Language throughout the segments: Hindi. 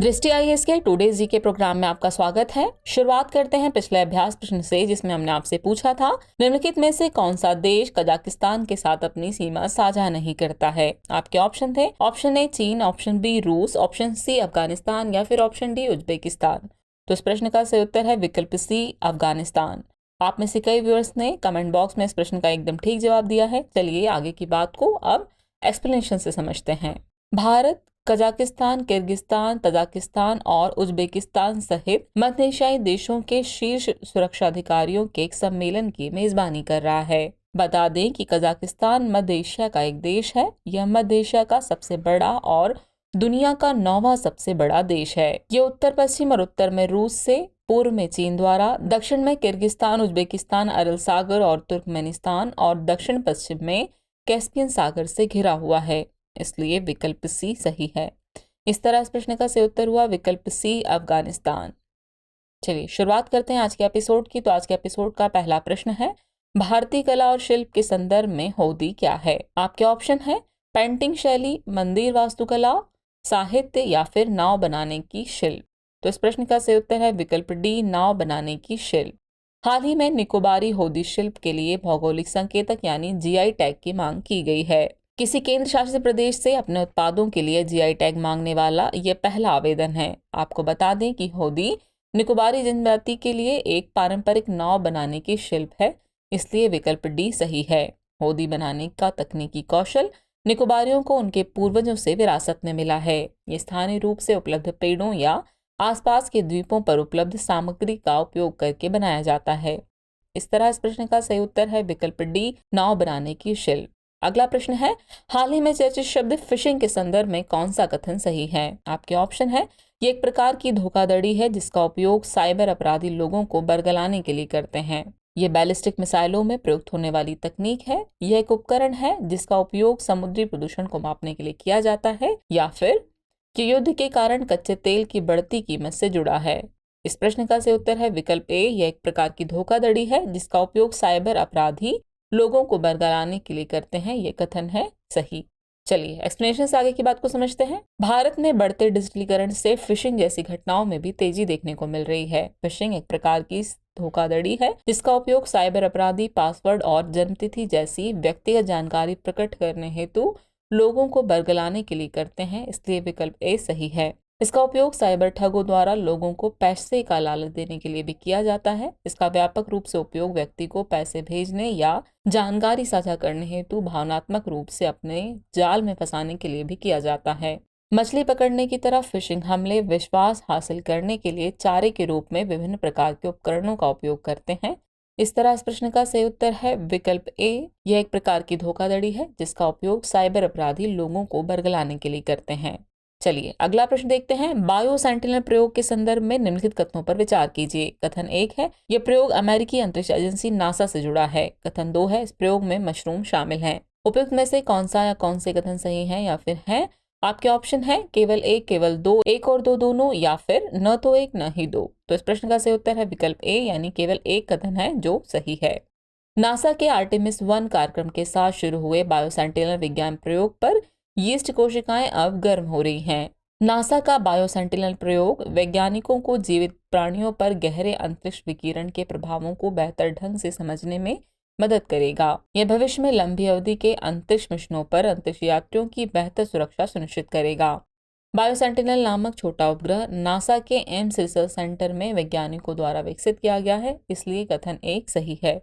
दृष्टि आईएएस के टुडे जीके प्रोग्राम में आपका स्वागत है। शुरुआत करते हैं पिछले अभ्यास प्रश्न से, जिसमें हमने आपसे पूछा था निम्नलिखित में से कौन सा देश कजाकिस्तान के साथ अपनी सीमा साझा नहीं करता है। आपके ऑप्शन थे ऑप्शन ए चीन, ऑप्शन बी रूस, ऑप्शन सी अफगानिस्तान या फिर ऑप्शन डी उज्बेकिस्तान। तो इस प्रश्न का सही उत्तर है विकल्प सी अफगानिस्तान। आप में से कई व्यूअर्स ने कमेंट बॉक्स में इस प्रश्न का एकदम ठीक जवाब दिया है। चलिए आगे की बात को अब एक्सप्लेनेशन से समझते हैं। भारत कजाकिस्तान, किर्गिस्तान, तजाकिस्तान और उज्बेकिस्तान सहित मध्य एशियाई देशों के शीर्ष सुरक्षा अधिकारियों के एक सम्मेलन की मेजबानी कर रहा है। बता दें कि कजाकिस्तान मध्य एशिया का एक देश है। यह मध्य एशिया का सबसे बड़ा और दुनिया का 9वां सबसे बड़ा देश है। ये उत्तर पश्चिम और उत्तर में रूस से, पूर्व में चीन द्वारा, दक्षिण में किर्गिस्तान, उज्बेकिस्तान, अरल सागर और तुर्कमेनिस्तान और दक्षिण पश्चिम में कैस्पियन सागर से घिरा हुआ है। इसलिए विकल्प सी सही है। इस तरह इस प्रश्न का सही उत्तर हुआ विकल्प सी अफगानिस्तान। चलिए शुरुआत करते हैं आज के एपिसोड की। तो आज के एपिसोड का पहला प्रश्न है, भारतीय कला और शिल्प के संदर्भ में होदी क्या है। आपके ऑप्शन है पेंटिंग शैली, मंदिर वास्तुकला, साहित्य या फिर नाव बनाने की शिल्प। तो इस प्रश्न का सही उत्तर है विकल्प डी नाव बनाने की शिल्प। हाल ही में निकोबारी होदी शिल्प के लिए भौगोलिक संकेतक यानी जीआई टैग की मांग की गई है। किसी केंद्र शासित प्रदेश से अपने उत्पादों के लिए जीआई टैग मांगने वाला यह पहला आवेदन है। आपको बता दें कि होदी निकोबारी जनजाति के लिए एक पारंपरिक नाव बनाने की शिल्प है, इसलिए विकल्प डी सही है। होदी बनाने का तकनीकी कौशल निकोबारियों को उनके पूर्वजों से विरासत में मिला है। ये स्थानीय रूप से उपलब्ध पेड़ों या आसपास के द्वीपों पर उपलब्ध सामग्री का उपयोग करके बनाया जाता है। इस तरह इस प्रश्न का सही उत्तर है विकल्प डी नाव बनाने की शिल्प। अगला प्रश्न है, हाल ही में चर्चित शब्द फिशिंग के संदर्भ में कौन सा कथन सही है। आपके ऑप्शन है ये एक प्रकार की धोखाधड़ी है जिसका उपयोग साइबर अपराधी लोगों को बरगलाने के लिए करते हैं। ये बैलिस्टिक मिसाइलों में प्रयुक्त होने वाली तकनीक है। यह एक उपकरण है जिसका उपयोग समुद्री प्रदूषण को मापने के लिए किया जाता है, या फिर कि युद्ध के कारण कच्चे तेल की बढ़ती कीमत से जुड़ा है। इस प्रश्न का सही उत्तर है विकल्प ए यह एक प्रकार की धोखाधड़ी है जिसका उपयोग साइबर अपराधी लोगों को बरगलाने के लिए करते हैं। ये कथन है सही। चलिए एक्सप्लेनेशन से आगे की बात को समझते हैं। भारत में बढ़ते डिजिटलीकरण से फिशिंग जैसी घटनाओं में भी तेजी देखने को मिल रही है। फिशिंग एक प्रकार की धोखाधड़ी है जिसका उपयोग साइबर अपराधी पासवर्ड और जन्मतिथि जैसी व्यक्तिगत जानकारी प्रकट करने हेतु लोगों को बरगलाने के लिए करते हैं, इसलिए विकल्प ए सही है। इसका उपयोग साइबर ठगों द्वारा लोगों को पैसे का लालच देने के लिए भी किया जाता है। इसका व्यापक रूप से उपयोग व्यक्ति को पैसे भेजने या जानकारी साझा करने हेतु भावनात्मक रूप से अपने जाल में फंसाने के लिए भी किया जाता है। मछली पकड़ने की तरह फिशिंग हमले विश्वास हासिल करने के लिए चारे के रूप में विभिन्न प्रकार के उपकरणों का उपयोग करते हैं। इस तरह इस प्रश्न का सही उत्तर है विकल्प ए यह एक प्रकार की धोखाधड़ी है जिसका उपयोग साइबर अपराधी लोगों को बरगलाने के लिए करते हैं। चलिए अगला प्रश्न देखते हैं। बायो सेंटिनल प्रयोग के संदर्भ में निम्नलिखित कथनों पर विचार कीजिए। कथन 1 है यह प्रयोग अमेरिकी अंतरिक्ष एजेंसी नासा से जुड़ा है। कथन 2 है इस प्रयोग में मशरूम शामिल हैं। उपयुक्त में से कौन सा या कौन से कथन सही है या फिर है। आपके ऑप्शन है केवल एक, केवल दो, एक और दो दोनों, या फिर न तो एक न ही दो। तो इस प्रश्न का सही उत्तर है विकल्प ए यानी केवल एक कथन है जो सही है। नासा के आर्टेमिस 1 कार्यक्रम के साथ शुरू हुए बायो सेंटिनल विज्ञान प्रयोग पर यीस्ट कोशिकाएं अब गर्म हो रही हैं। नासा का बायो सेंटिनल प्रयोग वैज्ञानिकों को जीवित प्राणियों पर गहरे अंतरिक्ष विकिरण के प्रभावों को बेहतर ढंग से समझने में मदद करेगा। यह भविष्य में लंबी अवधि के अंतरिक्ष मिशनों पर अंतरिक्ष यात्रियों की बेहतर सुरक्षा सुनिश्चित करेगा। बायो सेंटिनल नामक छोटा उपग्रह नासा के एम्स रिसर्च सेंटर में वैज्ञानिकों द्वारा विकसित किया गया है, इसलिए कथन 1 सही है।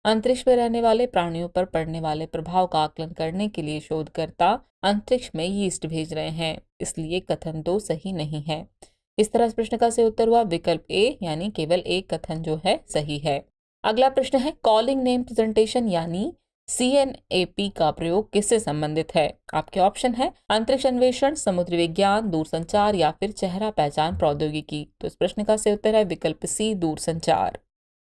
अंतरिक्ष में रहने वाले प्राणियों पर पड़ने वाले प्रभाव का आकलन करने के लिए शोधकर्ता अंतरिक्ष में यीस्ट भेज रहे हैं, इसलिए कथन 2 सही नहीं है। इस तरह इस प्रश्न का सही उत्तर हुआ विकल्प ए यानी केवल एक कथन जो है सही है। अगला प्रश्न है कॉलिंग नेम प्रेजेंटेशन यानी CNAP का प्रयोग किससे संबंधित है। आपके ऑप्शन है अंतरिक्ष अन्वेषण, समुद्री विज्ञान, दूरसंचार या फिर चेहरा पहचान प्रौद्योगिकी। तो इस प्रश्न का सही उत्तर है विकल्प सी दूरसंचार।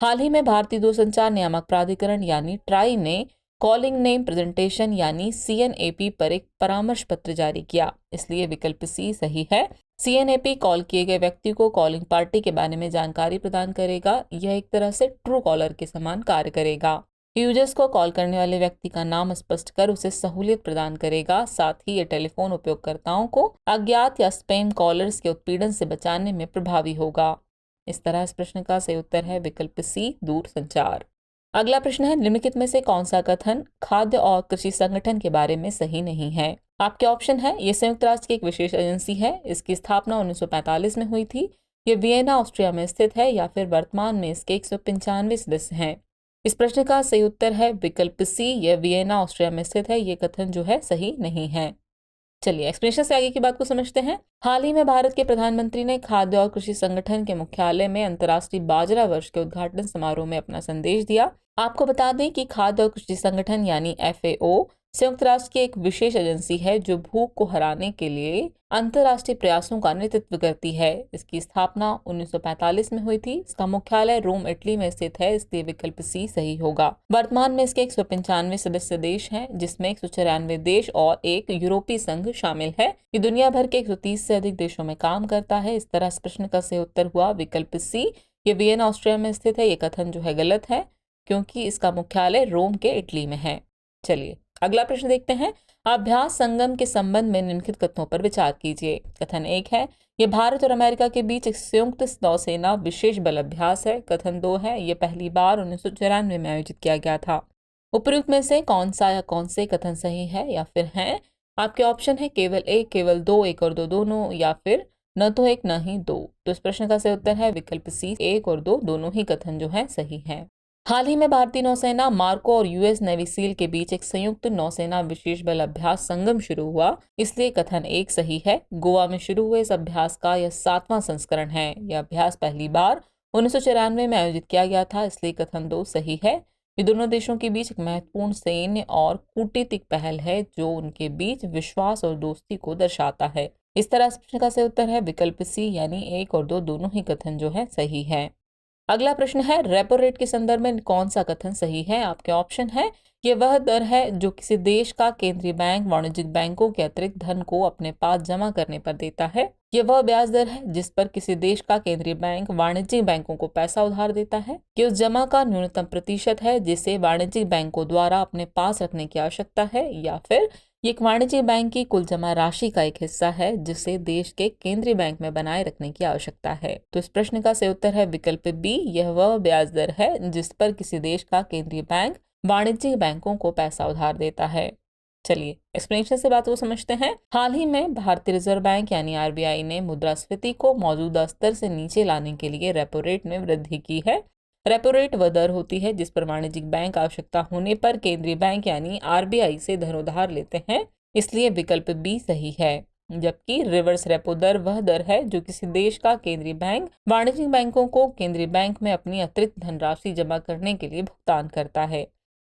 हाल ही में भारतीय दूरसंचार नियामक प्राधिकरण यानी ट्राई ने कॉलिंग नेम प्रेजेंटेशन यानी CNAP पर एक परामर्श पत्र जारी किया, इसलिए विकल्प सी सही है। CNAP कॉल किए गए व्यक्ति को कॉलिंग पार्टी के बारे में जानकारी प्रदान करेगा। यह एक तरह से ट्रू कॉलर के समान कार्य करेगा। यूजर्स को कॉल करने वाले व्यक्ति का नाम स्पष्ट कर उसे सहूलियत प्रदान करेगा। साथ ही ये टेलीफोन उपयोगकर्ताओं को अज्ञात या स्पैम कॉलर्स के उत्पीड़न से बचाने में प्रभावी होगा। इस तरह इस प्रश्न का सही उत्तर है विकल्प सी, दूरसंचार। अगला प्रश्न है, निम्नलिखित में से कौन सा कथन खाद्य और कृषि संगठन के बारे में सही नहीं है? आपके ऑप्शन है, ये संयुक्त राष्ट्र की एक विशेष एजेंसी है, इसकी स्थापना 1945 में हुई थी, ये वियना ऑस्ट्रिया में स्थित है, या फिर वर्तमान में इसके 195 सदस्य हैं। इस प्रश्न का सही उत्तर है विकल्प सी, यह वियना ऑस्ट्रिया में स्थित है। ये कथन जो है सही नहीं है। चलिए एक्सप्लेनेशन से आगे की बात को समझते हैं। हाल ही में भारत के प्रधानमंत्री ने खाद्य और कृषि संगठन के मुख्यालय में अंतर्राष्ट्रीय बाजरा वर्ष के उद्घाटन समारोह में अपना संदेश दिया। आपको बता दें कि खाद्य और कृषि संगठन यानी FAO संयुक्त राष्ट्र की एक विशेष एजेंसी है जो भूख को हराने के लिए अंतर्राष्ट्रीय प्रयासों का नेतृत्व करती है। इसकी स्थापना 1945 में हुई थी। इसका मुख्यालय रोम, इटली में स्थित है, इसलिए विकल्प सी सही होगा। वर्तमान में इसके 195 सदस्य देश हैं, जिसमें 194 देश और एक यूरोपीय संघ शामिल है। ये दुनिया भर के 130 से अधिक देशों में काम करता है। इस तरह इस प्रश्न का सही उत्तर हुआ विकल्प सी, ये वियना ऑस्ट्रिया में स्थित है। ये कथन जो है गलत है, क्योंकि इसका मुख्यालय रोम के इटली में है। चलिए अगला प्रश्न देखते हैं। अभ्यास संगम के संबंध में निम्नलिखित कथनों पर विचार कीजिए। कथन 1 है, यह भारत और अमेरिका के बीच एक संयुक्त नौसेना विशेष बल अभ्यास है। कथन 2 है, यह पहली बार 1994 में आयोजित किया गया था। उपयुक्त में से कौन सा या कौन से कथन सही है या फिर हैं? आपके ऑप्शन है केवल 1, केवल 2, 1 और 2 दोनों, या फिर न तो 1 न ही 2। तो इस प्रश्न का सही उत्तर है विकल्प सी, 1 और 2 दोनों ही कथन जो है सही है। हाल ही में भारतीय नौसेना, मार्को और US नेवी सील के बीच एक संयुक्त नौसेना विशेष बल अभ्यास संगम शुरू हुआ, इसलिए कथन 1 सही है। गोवा में शुरू हुए इस अभ्यास का यह 7वां संस्करण है। यह अभ्यास पहली बार 1994 में आयोजित किया गया था, इसलिए कथन 2 सही है। ये दोनों देशों के बीच एक महत्वपूर्ण सैन्य और कूटनीतिक पहल है जो उनके बीच विश्वास और दोस्ती को दर्शाता है। इस तरह इस प्रश्न का सही उत्तर है विकल्प सी, यानी 1 और 2 दोनों ही कथन जो है सही है। अगला प्रश्न है, रेपो रेट के संदर्भ में कौन सा कथन सही है? आपके ऑप्शन है, यह वह दर है जो किसी देश का केंद्रीय बैंक वाणिज्यिक बैंकों के अतिरिक्त धन को अपने पास जमा करने पर देता है। यह वह ब्याज दर है जिस पर किसी देश का केंद्रीय बैंक वाणिज्यिक बैंकों को पैसा उधार देता है। कि उस जमा का न्यूनतम प्रतिशत है जिसे वाणिज्यिक बैंकों द्वारा अपने पास रखने की आवश्यकता है, या फिर ये एक वाणिज्यिक बैंक की कुल जमा राशि का एक हिस्सा है जिसे देश के केंद्रीय बैंक में बनाए रखने की आवश्यकता है। तो इस प्रश्न का सही उत्तर है विकल्प बी, यह वह ब्याज दर है जिस पर किसी देश का केंद्रीय बैंक वाणिज्यिक बैंकों को पैसा उधार देता है। चलिए एक्सप्लेनेशन से बात को समझते हैं। हाल ही में भारतीय रिजर्व बैंक यानी RBI ने मुद्रास्फीति को मौजूदा स्तर से नीचे लाने के लिए रेपो रेट में वृद्धि की है। रेपो रेट वह दर होती है जिस पर वाणिज्यिक बैंक आवश्यकता होने पर केंद्रीय बैंक यानी RBI से धन उधार लेते हैं, इसलिए विकल्प बी सही है। जबकि रिवर्स रेपो दर वह दर है जो किसी देश का केंद्रीय बैंक वाणिज्यिक बैंकों को केंद्रीय बैंक में अपनी अतिरिक्त धनराशि जमा करने के लिए भुगतान करता है।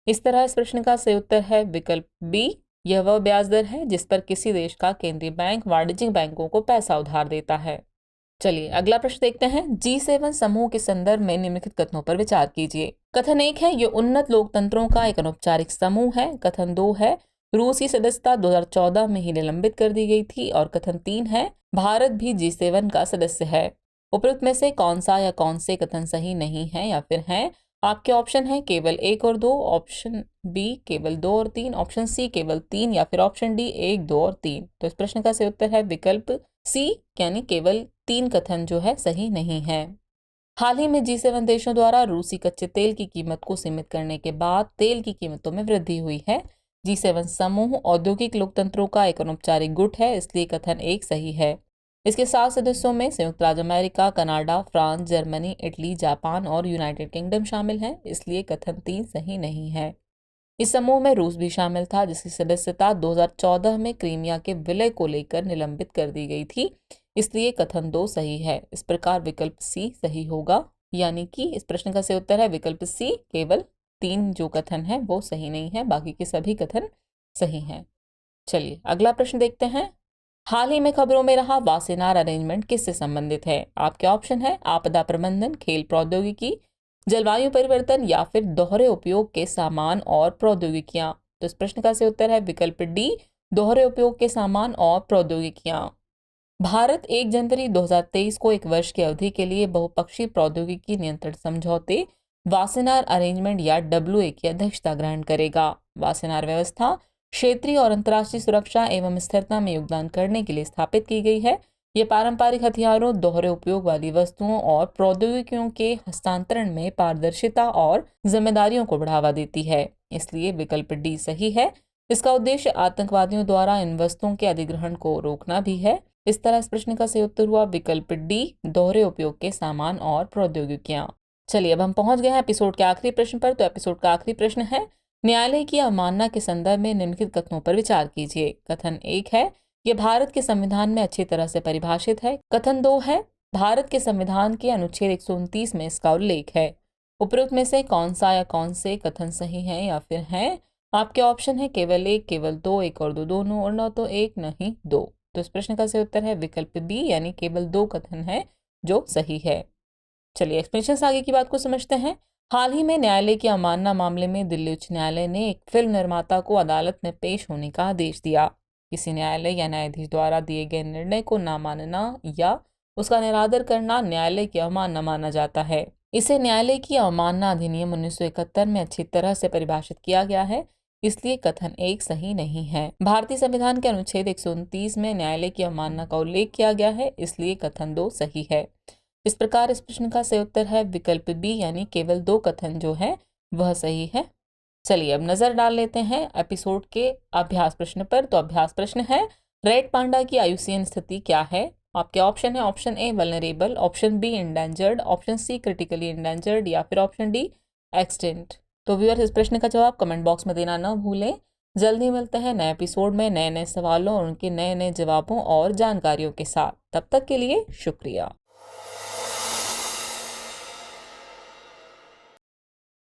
इस तरह इस प्रश्न का सही उत्तर है विकल्प बी, यह वह ब्याज दर है जिस पर किसी देश का केंद्रीय बैंक वाणिज्यिक बैंकों को पैसा उधार देता है। चलिए अगला प्रश्न देखते हैं। G7 समूह के संदर्भ में निम्नलिखित कथनों पर विचार कीजिए। कथन 1 है, यह उन्नत लोकतंत्रों का एक अनौपचारिक समूह है। कथन 2 है, रूस की सदस्यता 2014 में ही निलंबित कर दी गई थी। और कथन 3 है, भारत भी G7 का सदस्य है। उपयुक्त में से कौन सा या कौन से कथन सही नहीं है या फिर हैं? आपके ऑप्शन है केवल 1 और 2, ऑप्शन बी केवल 2 और 3, ऑप्शन सी केवल 3, या फिर ऑप्शन डी 1, 2 और 3। तो इस प्रश्न का सही उत्तर है विकल्प सी, यानी केवल 3 कथन जो है सही नहीं है। हाल ही में G7 देशों द्वारा रूसी कच्चे तेल की कीमत को सीमित करने के बाद तेल की कीमतों में वृद्धि हुई है। G7 समूह औद्योगिक लोकतंत्रों का एक अनौपचारिक गुट है, इसलिए कथन 1 सही है। इसके 7 सदस्यों में संयुक्त राज्य America, Canada, France, Germany, Italy, Japan और यूनाइटेड किंगडम शामिल हैं, इसलिए कथन 3 सही नहीं है। इस समूह में रूस भी शामिल था, जिसकी सदस्यता 2014 में क्रीमिया के विलय को लेकर निलंबित कर दी गई थी, इसलिए कथन 2 सही है। इस प्रकार विकल्प सी सही होगा, यानी कि इस प्रश्न का सही उत्तर है विकल्प सी, केवल 3 जो कथन है वो सही नहीं है, बाकी के सभी कथन सही हैं। चलिए अगला प्रश्न देखते हैं। हाल ही में खबरों में रहा वासेनार अरेंजमेंट किससे संबंधित है? आपके ऑप्शन है आपदा प्रबंधन, खेल प्रौद्योगिकी, जलवायु परिवर्तन, या फिर दोहरे उपयोग के सामान और प्रौद्योगिकियां। तो इस प्रश्न का सही उत्तर है विकल्प डी, दोहरे उपयोग के सामान और प्रौद्योगिकियां। भारत 1 जनवरी 2023 को एक वर्ष की अवधि के लिए बहुपक्षीय प्रौद्योगिकी नियंत्रण समझौते वासेनार अरेंजमेंट या WA की अध्यक्षता ग्रहण करेगा। वासेनार व्यवस्था क्षेत्रीय और अंतर्राष्ट्रीय सुरक्षा एवं स्थिरता में योगदान करने के लिए स्थापित की गई है। ये पारंपरिक हथियारों, दोहरे उपयोग वाली वस्तुओं और प्रौद्योगिकियों के हस्तांतरण में पारदर्शिता और जिम्मेदारियों को बढ़ावा देती है। इसलिए विकल्प डी सही है। इसका उद्देश्य आतंकवादियों द्वारा इन वस्तुओं के अधिग्रहण को रोकना भी है। इस तरह इस प्रश्न का सही उत्तर हुआ विकल्प डी, दोहरे उपयोग के सामान और प्रौद्योगिकियां। चलिए अब हम पहुंच गए हैं एपिसोड के आखिरी प्रश्न पर। तो एपिसोड का आखिरी प्रश्न है, न्यायालय की अवमानना के संदर्भ में निम्नलिखित कथनों पर विचार कीजिए। कथन 1 है, यह भारत के संविधान में अच्छी तरह से परिभाषित है। कथन 2 है, भारत के संविधान के अनुच्छेद 129 में इसका उल्लेख है। उपरोक्त में से कौन सा या कौन से कथन सही है या फिर हैं? आपके ऑप्शन है केवल 1, केवल 2, 1 और 2 दोनों, और न तो 1 नहीं 2। तो इस प्रश्न का सही उत्तर है विकल्प बी, यानी केवल 2 कथन है जो सही है। चलिए एक्सप्लेनेशन आगे की बात को समझते हैं। हाल ही में न्यायालय की अवमानना मामले में दिल्ली उच्च न्यायालय ने एक फिल्म निर्माता को अदालत में पेश होने का आदेश दिया। किसी न्यायालय या न्यायाधीश द्वारा दिए गए निर्णय को ना मानना या उसका निरादर करना न्यायालय की अवमानना माना जाता है। इसे न्यायालय की अवमानना अधिनियम 1971 में अच्छी तरह से परिभाषित किया गया है, इसलिए कथन 1 सही नहीं है। भारतीय संविधान के अनुच्छेद 129 में न्यायालय की अवमानना का उल्लेख किया गया है, इसलिए कथन 2 सही है। इस प्रकार इस प्रश्न का सही उत्तर है विकल्प बी, यानी केवल 2 कथन जो है वह सही है। चलिए अब नजर डाल लेते हैं एपिसोड के अभ्यास प्रश्न पर। तो अभ्यास प्रश्न है, रेड पांडा की आयुसीन स्थिति क्या है? आपके ऑप्शन है option A vulnerable, option B endangered, option C critically endangered या फिर ऑप्शन डी एक्सटिंक्ट। तो व्यूअर्स इस प्रश्न का जवाब कमेंट बॉक्स में देना न भूलें। जल्दी मिलते हैं नए एपिसोड में नए नए सवालों और उनके नए नए जवाबों और जानकारियों के साथ। तब तक के लिए शुक्रिया।